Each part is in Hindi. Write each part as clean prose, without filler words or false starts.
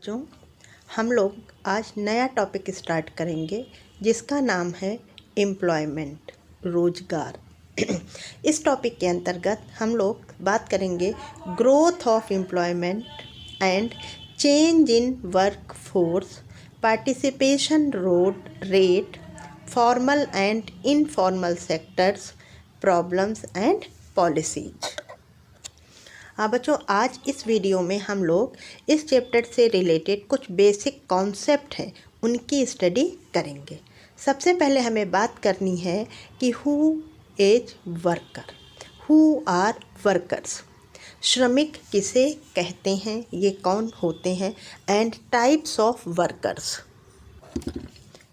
बच्चों, हम लोग आज नया टॉपिक स्टार्ट करेंगे जिसका नाम है एम्प्लॉयमेंट, रोजगार। इस टॉपिक के अंतर्गत हम लोग बात करेंगे growth of employment and change in work force, participation rate, formal and informal sectors, problems and policies. बच्चों, आज इस वीडियो में हम लोग इस चैप्टर से रिलेटेड कुछ बेसिक कॉन्सेप्ट हैं उनकी स्टडी करेंगे। सबसे पहले हमें बात करनी है कि who is worker, who are workers. श्रमिक किसे कहते हैं, ये कौन होते हैं, and types of workers.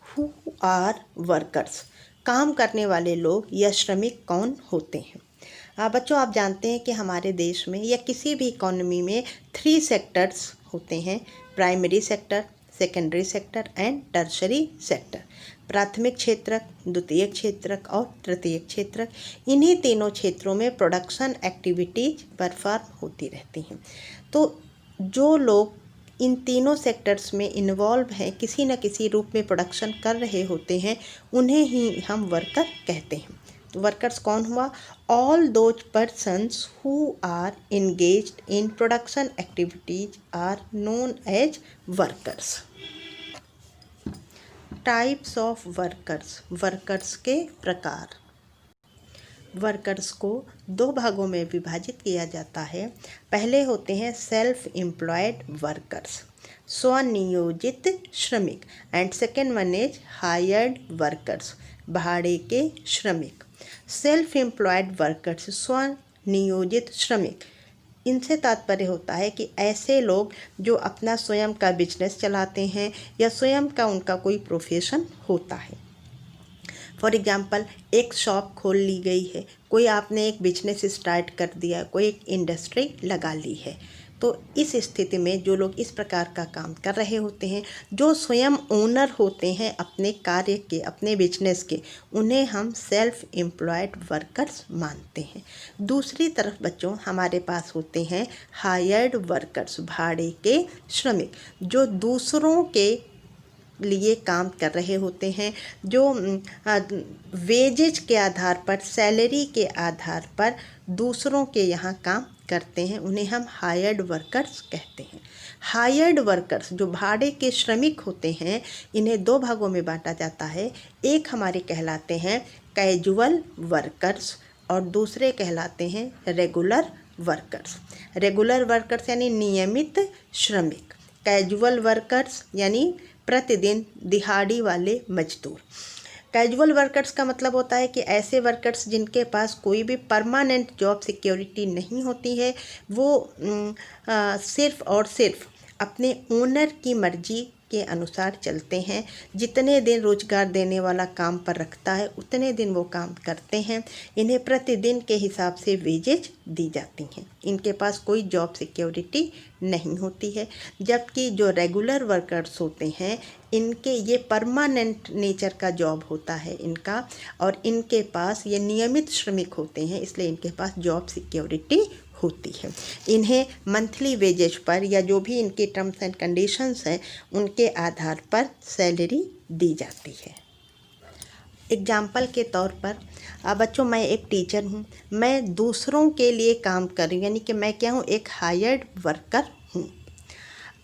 Who are workers, काम करने वाले लोग या श्रमिक कौन होते हैं। बच्चों, आप जानते हैं कि हमारे देश में या किसी भी इकोनॉमी में 3 सेक्टर्स होते हैं: primary sector, secondary sector and tertiary sector. प्राथमिक क्षेत्रक, द्वितीयक क्षेत्रक और तृतीयक क्षेत्रक। इन्हीं तीनों क्षेत्रों में प्रोडक्शन एक्टिविटीज परफॉर्म होती रहती हैं। तो जो लोग इन तीनों सेक्टर्स में इन्वॉल्व हैं, किसी न किसी रूप में प्रोडक्शन कर रहे होते हैं, उन्हें ही हम वर्कर कहते हैं। तो वर्कर्स कौन हुआ? All those persons who are engaged in production activities are known as workers. Types of workers, workers के प्रकार। वर्कर्स को 2 भागों में विभाजित किया जाता है। पहले होते हैं सेल्फ एम्प्लॉयड वर्कर्स, स्वनियोजित श्रमिक, and second one is hired workers, भाड़े के श्रमिक। सेल्फ एम्प्लॉयड वर्कर्स, स्वनियोजित श्रमिक, इनसे तात्पर्य होता है कि ऐसे लोग जो अपना स्वयं का बिजनेस चलाते हैं या स्वयं का उनका कोई प्रोफेशन होता है। फॉर एग्जांपल, एक शॉप खोल ली गई है, कोई आपने एक बिजनेस स्टार्ट कर दिया, कोई एक इंडस्ट्री लगा ली है। तो इस स्थिति में जो लोग इस प्रकार का काम कर रहे होते हैं, जो स्वयं ओनर होते हैं अपने कार्य के, अपने बिजनेस के, उन्हें हम सेल्फ एम्प्लॉयड वर्कर्स मानते हैं। दूसरी तरफ बच्चों, हमारे पास होते हैं हायर्ड वर्कर्स, भाड़े के श्रमिक, जो दूसरों के लिए काम कर रहे होते हैं, जो वेजेज के आधार पर, सैलरी के आधार पर दूसरों के यहाँ काम करते हैं, उन्हें हम हायर्ड वर्कर्स कहते हैं। हायर्ड वर्कर्स जो भाड़े के श्रमिक होते हैं, इन्हें 2 भागों में बांटा जाता है। एक हमारे कहलाते हैं कैजुअल वर्कर्स और दूसरे कहलाते हैं रेगुलर वर्कर्स। रेगुलर वर्कर्स यानी नियमित श्रमिक, कैजुअल वर्कर्स यानी प्रतिदिन दिहाड़ी वाले मजदूर। कैजुअल वर्कर्स का मतलब होता है कि ऐसे वर्कर्स जिनके पास कोई भी परमानेंट जॉब सिक्योरिटी नहीं होती है, वो सिर्फ और सिर्फ अपने ओनर की मर्जी के अनुसार चलते हैं। जितने दिन रोजगार देने वाला काम पर रखता है, उतने दिन वो काम करते हैं। इन्हें प्रतिदिन के हिसाब से वेजेज दी जाती हैं। इनके पास कोई जॉब सिक्योरिटी नहीं होती है। जबकि जो रेगुलर वर्कर्स होते हैं, इनके ये परमानेंट नेचर का जॉब होता है इनका, और इनके पास ये नियमित श्रमिक होते हैं, इसलिए इनके पास जॉब सिक्योरिटी होती है। इन्हें मंथली वेजेज पर या जो भी इनके टर्म्स एंड कंडीशंस हैं, उनके आधार पर सैलरी दी जाती है। एग्जाम्पल के तौर पर बच्चों, मैं एक टीचर हूँ, मैं दूसरों के लिए काम कर रही हूँ, यानी कि मैं क्या हूँ? एक हायर्ड वर्कर हूँ।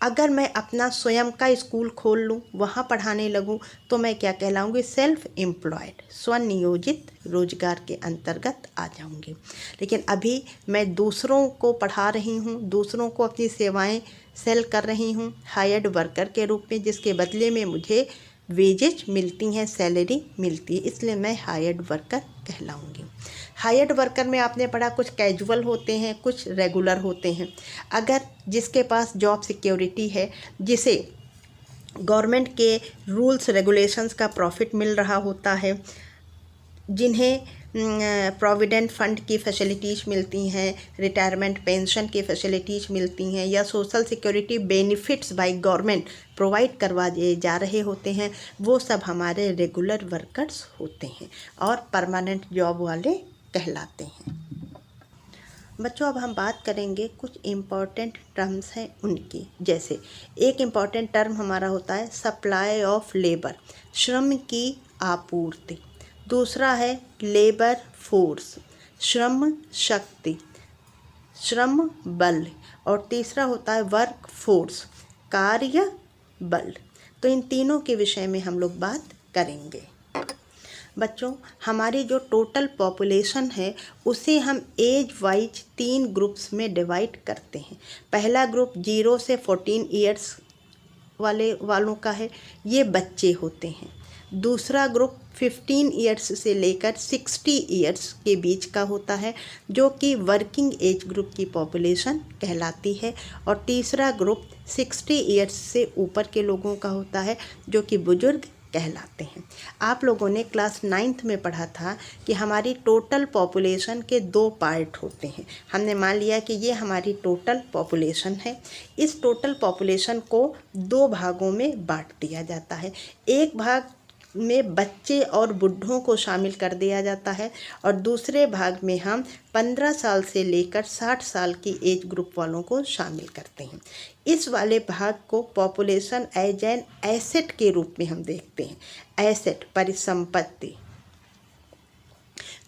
अगर मैं अपना स्वयं का स्कूल खोल लूँ, वहाँ पढ़ाने लगूँ, तो मैं क्या कहलाऊँगी? सेल्फ एम्प्लॉयड, स्वनियोजित रोजगार के अंतर्गत आ जाऊँगी। लेकिन अभी मैं दूसरों को पढ़ा रही हूँ, दूसरों को अपनी सेवाएं सेल कर रही हूँ हायर्ड वर्कर के रूप में, जिसके बदले में मुझे वेजेज मिलती हैं, सैलरी मिलती है, इसलिए मैं हायर्ड वर्कर कहलाऊँगी। हायर्ड वर्कर में आपने पढ़ा कुछ कैजुअल होते हैं, कुछ रेगुलर होते हैं। अगर जिसके पास जॉब सिक्योरिटी है, जिसे गवर्नमेंट के रूल्स रेगुलेशंस का प्रॉफिट मिल रहा होता है, जिन्हें प्रोविडेंट फंड की फैसिलिटीज़ मिलती हैं, रिटायरमेंट पेंशन की फैसिलिटीज़ मिलती हैं, या social security benefits by government provide करवाए जा रहे होते हैं, वो सब हमारे रेगुलर वर्कर्स होते हैं और परमानेंट जॉब वाले कहलाते हैं। बच्चों अब हम बात करेंगे कुछ इम्पॉर्टेंट टर्म्स हैं उनकी। जैसे एक इम्पॉर्टेंट टर्म हमारा होता है सप्लाई ऑफ लेबर, श्रम की आपूर्ति। दूसरा है लेबर फोर्स, श्रम शक्ति, श्रम बल। और तीसरा होता है वर्क फोर्स, कार्य बल। तो इन तीनों के विषय में हम लोग बात करेंगे। बच्चों हमारी जो टोटल पॉपुलेशन है उसे हम एज वाइज 3 ग्रुप्स में डिवाइड करते हैं। पहला ग्रुप 0 से 14 ईयर्स वालों का है, ये बच्चे होते हैं। दूसरा ग्रुप 15 ईयर्स से लेकर 60 ईयर्स के बीच का होता है, जो कि वर्किंग एज ग्रुप की पॉपुलेशन कहलाती है। और तीसरा ग्रुप 60 ईयर्स से ऊपर के लोगों का होता है, जो कि बुजुर्ग कहलाते हैं। आप लोगों ने क्लास 9th में पढ़ा था कि हमारी टोटल पॉपुलेशन के 2 पार्ट होते हैं। हमने मान लिया कि ये हमारी टोटल पॉपुलेशन है। इस टोटल पॉपुलेशन को 2 भागों में बांट दिया जाता है। एक भाग में बच्चे और बुढ़ों को शामिल कर दिया जाता है और दूसरे भाग में हम 15 साल से लेकर 60 साल की एज ग्रुप वालों को शामिल करते हैं। इस वाले भाग को पॉपुलेशन एज एन एसेट के रूप में हम देखते हैं। एसेट परिसंपत्ति।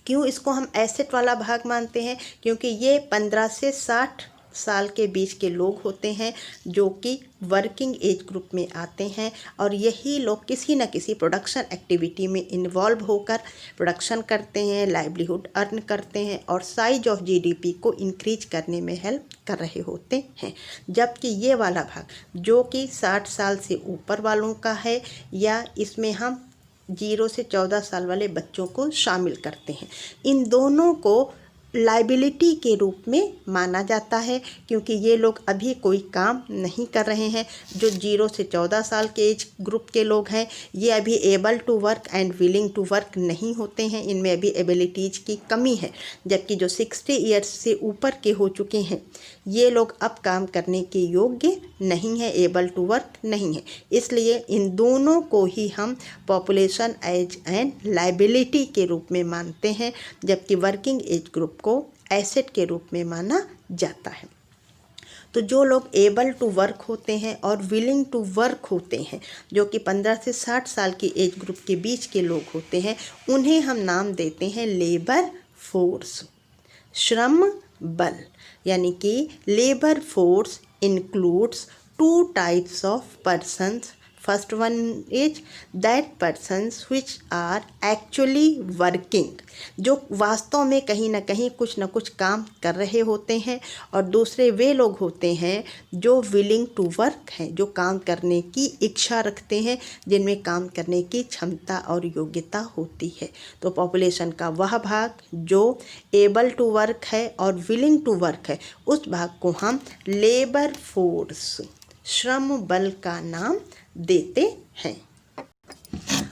क्यों इसको हम एसेट वाला भाग मानते हैं? क्योंकि ये 15 से 60 साल के बीच के लोग होते हैं जो कि वर्किंग एज ग्रुप में आते हैं और यही लोग किसी न किसी प्रोडक्शन एक्टिविटी में इन्वॉल्व होकर प्रोडक्शन करते हैं, लाइवलीहुड अर्न करते हैं और साइज ऑफ जीडीपी को इंक्रीज करने में हेल्प कर रहे होते हैं। जबकि ये वाला भाग जो कि 60 साल से ऊपर वालों का है, या इसमें हम 0 से 14 साल वाले बच्चों को शामिल करते हैं, इन दोनों को लाइबिलिटी के रूप में माना जाता है, क्योंकि ये लोग अभी कोई काम नहीं कर रहे हैं। जो 0 से 14 साल के एज ग्रुप के लोग हैं, ये अभी able to work and willing to work नहीं होते हैं, इनमें अभी एबिलिटीज़ की कमी है। जबकि जो 60 ईयर्स से ऊपर के हो चुके हैं, ये लोग अब काम करने के योग्य नहीं है, एबल टू वर्क नहीं है। इसलिए इन दोनों को ही हम पॉपुलेशन एज एंड लाइबिलिटी के रूप में मानते हैं, जबकि वर्किंग एज ग्रुप को एसेट के रूप में माना जाता है। तो जो लोग एबल टू वर्क होते हैं और विलिंग टू वर्क होते हैं, जो कि 15 से 60 साल की एज ग्रुप के बीच के लोग होते हैं, उन्हें हम नाम देते हैं लेबर फोर्स, श्रम बल। यानी कि labour force includes 2 types of persons. First one is that persons which are actually working, जो वास्तव में कहीं ना कहीं कुछ ना कुछ काम कर रहे होते हैं, और दूसरे वे लोग होते हैं जो willing to work हैं, जो काम करने की इच्छा रखते हैं, जिनमें काम करने की क्षमता और योग्यता होती है। तो पॉपुलेशन का वह भाग जो एबल टू वर्क है और willing to work है, उस भाग को हम लेबर फोर्स, श्रम बल का नाम देते हैं।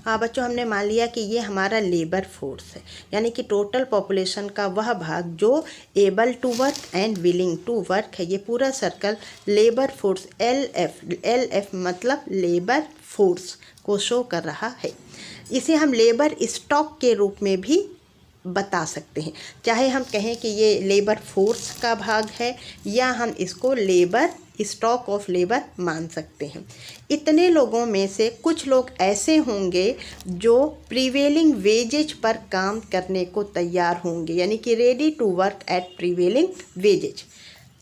हाँ बच्चों, हमने मान लिया कि ये हमारा लेबर फोर्स है, यानी कि टोटल पॉपुलेशन का वह भाग जो able to work and willing to work है। ये पूरा सर्कल लेबर फोर्स LF मतलब लेबर फोर्स को शो कर रहा है। इसे हम लेबर स्टॉक के रूप में भी बता सकते हैं, चाहे हम कहें कि ये लेबर फोर्स का भाग है या हम इसको लेबर स्टॉक ऑफ लेबर मान सकते हैं। इतने लोगों में से कुछ लोग ऐसे होंगे जो प्रीवेलिंग वेजेज पर काम करने को तैयार होंगे, यानी कि ready to work at prevailing wages.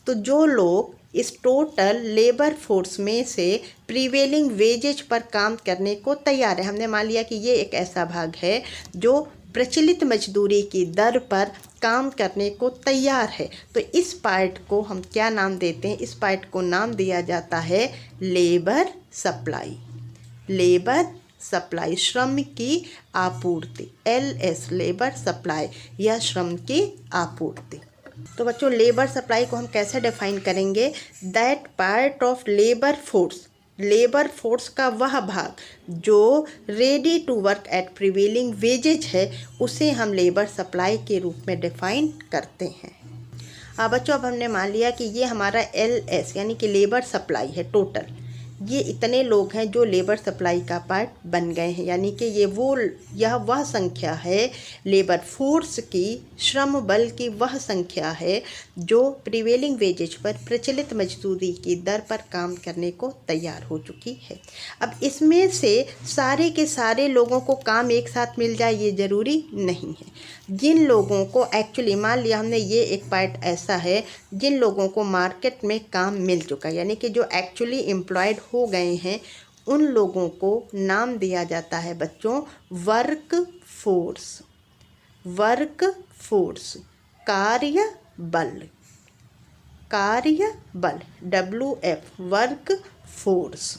तो जो लोग इस टोटल लेबर फोर्स में से प्रीवेलिंग वेजेज पर काम करने को तैयार है, हमने मान लिया कि ये एक ऐसा भाग है जो प्रचलित मजदूरी की दर पर काम करने को तैयार है। तो इस पार्ट को हम क्या नाम देते हैं? इस पार्ट को नाम दिया जाता है लेबर सप्लाई। लेबर सप्लाई, श्रम की आपूर्ति, LS लेबर सप्लाई या श्रम की आपूर्ति। तो बच्चों लेबर सप्लाई को हम कैसे डिफाइन करेंगे? That part of labour force, labour force का वह भाग जो ready to work at prevailing wages है, उसे हम लेबर सप्लाई के रूप में डिफाइन करते हैं। बच्चों अब हमने मान लिया कि ये हमारा LS यानी कि लेबर सप्लाई है टोटल। ये इतने लोग हैं जो लेबर सप्लाई का पार्ट बन गए हैं, यानी कि यह वह संख्या है लेबर फोर्स की, श्रम बल की वह संख्या है जो प्रिवेलिंग वेजेज पर प्रचलित मजदूरी की दर पर काम करने को तैयार हो चुकी है। अब इसमें से सारे के सारे लोगों को काम एक साथ मिल जाए ये ज़रूरी नहीं है। जिन लोगों को एक्चुअली, मान लिया हमने ये एक पार्ट ऐसा है जिन लोगों को मार्केट में काम मिल चुका है, यानी कि जो एक्चुअली एम्प्लॉयड हो गए हैं, उन लोगों को नाम दिया जाता है बच्चों वर्क फोर्स। वर्क फोर्स, कार्य बल, कार्य बल, WF, वर्क फोर्स।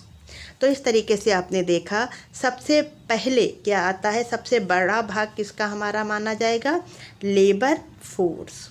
तो इस तरीके से आपने देखा सबसे पहले क्या आता है, सबसे बड़ा भाग किसका हमारा माना जाएगा, लेबर फोर्स,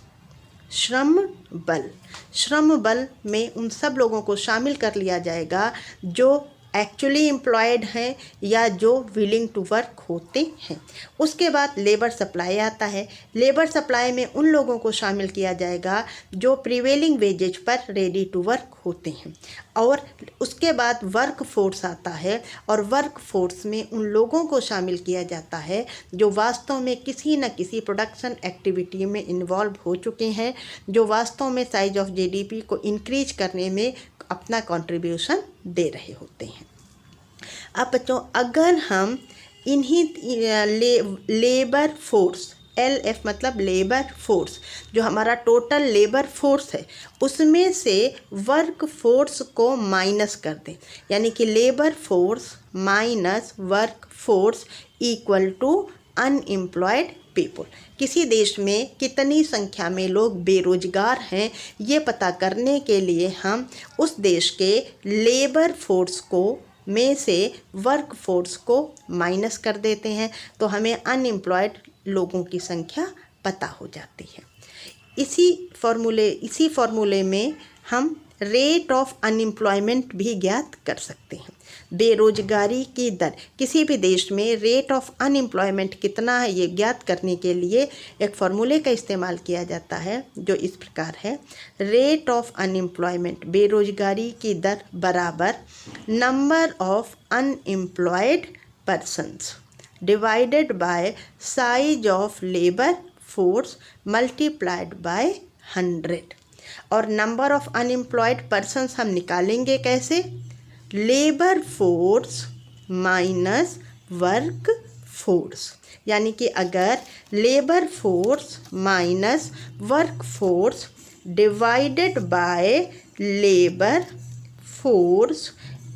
श्रम बल। श्रम बल में उन सब लोगों को शामिल कर लिया जाएगा जो एक्चुअली एम्प्लॉयड हैं या जो विलिंग टू वर्क होते हैं। उसके बाद लेबर सप्लाई आता है। लेबर सप्लाई में उन लोगों को शामिल किया जाएगा जो प्रिवेलिंग वेजेज पर रेडी टू वर्क होते हैं। और उसके बाद वर्क फोर्स आता है, और वर्क फोर्स में उन लोगों को शामिल किया जाता है जो वास्तव में किसी न किसी प्रोडक्शन एक्टिविटी में इन्वॉल्व हो चुके हैं, जो वास्तव में साइज ऑफ GDP को इंक्रीज करने में अपना कंट्रीब्यूशन दे रहे होते हैं। अब बच्चों, अगर हम इन्हीं लेबर फोर्स, LF मतलब लेबर फोर्स, जो हमारा टोटल लेबर फोर्स है, उसमें से वर्क फोर्स को माइनस कर दें, यानी कि labour force minus work force equal to unemployed people. किसी देश में कितनी संख्या में लोग बेरोजगार हैं ये पता करने के लिए हम उस देश के लेबर फोर्स को में से वर्क फोर्स को माइनस कर देते हैं, तो हमें अनएम्प्लॉयड लोगों की संख्या पता हो जाती है। इसी फॉर्मूले में हम रेट ऑफ अनएम्प्लॉयमेंट भी ज्ञात कर सकते हैं। बेरोजगारी की दर, किसी भी देश में रेट ऑफ अनएम्प्लॉयमेंट कितना है ये ज्ञात करने के लिए एक फार्मूले का इस्तेमाल किया जाता है जो इस प्रकार है। रेट ऑफ अनएम्प्लॉयमेंट, बेरोजगारी की दर बराबर number of unemployed persons divided by size of labour force multiplied by 100। और नंबर ऑफ अनएम्प्लॉयड पर्सन्स हम निकालेंगे कैसे, labour force minus work force. यानी कि अगर labour force minus work force divided by labour force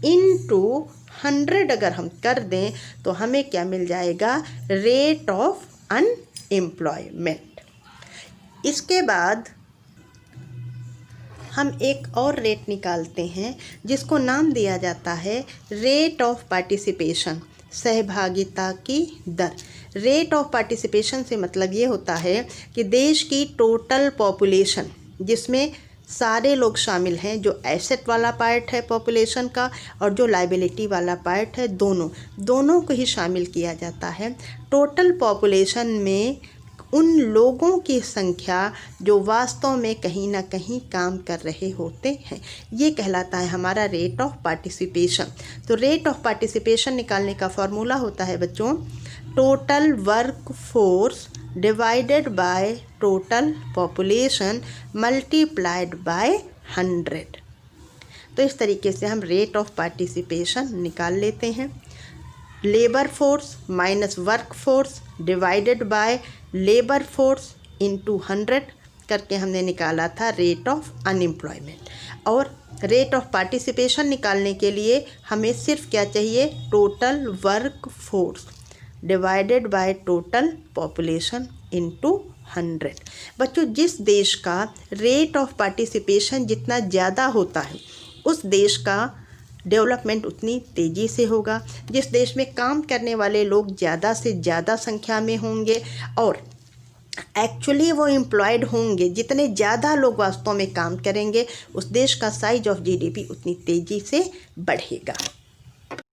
into 100 अगर हम कर दें तो हमें क्या मिल जाएगा, रेट ऑफ अनएम्प्लॉयमेंट। इसके बाद हम एक और रेट निकालते हैं जिसको नाम दिया जाता है रेट ऑफ पार्टिसिपेशन, सहभागिता की दर। रेट ऑफ पार्टिसिपेशन से मतलब ये होता है कि देश की टोटल पॉपुलेशन, जिसमें सारे लोग शामिल हैं, जो एसेट वाला पार्ट है पॉपुलेशन का और जो लाइबिलिटी वाला पार्ट है, दोनों को ही शामिल किया जाता है। टोटल पॉपुलेशन में उन लोगों की संख्या जो वास्तव में कहीं ना कहीं काम कर रहे होते हैं, ये कहलाता है हमारा रेट ऑफ पार्टिसिपेशन। तो रेट ऑफ पार्टिसिपेशन निकालने का फॉर्मूला होता है बच्चों, total work force divided by total population multiplied by 100। तो इस तरीके से हम रेट ऑफ पार्टिसिपेशन निकाल लेते हैं। Labour force minus work force divided by labour force into 100 करके हमने निकाला था रेट ऑफ अनएम्प्लॉयमेंट। और रेट ऑफ पार्टिसिपेशन निकालने के लिए हमें सिर्फ क्या चाहिए, total work force divided by total population into 100। बच्चों, जिस देश का रेट ऑफ पार्टिसिपेशन जितना ज़्यादा होता है उस देश का डेवलपमेंट उतनी तेज़ी से होगा। जिस देश में काम करने वाले लोग ज़्यादा से ज़्यादा संख्या में होंगे और एक्चुअली वो एम्प्लॉयड होंगे, जितने ज़्यादा लोग वास्तव में काम करेंगे, उस देश का साइज ऑफ GDP उतनी तेज़ी से बढ़ेगा।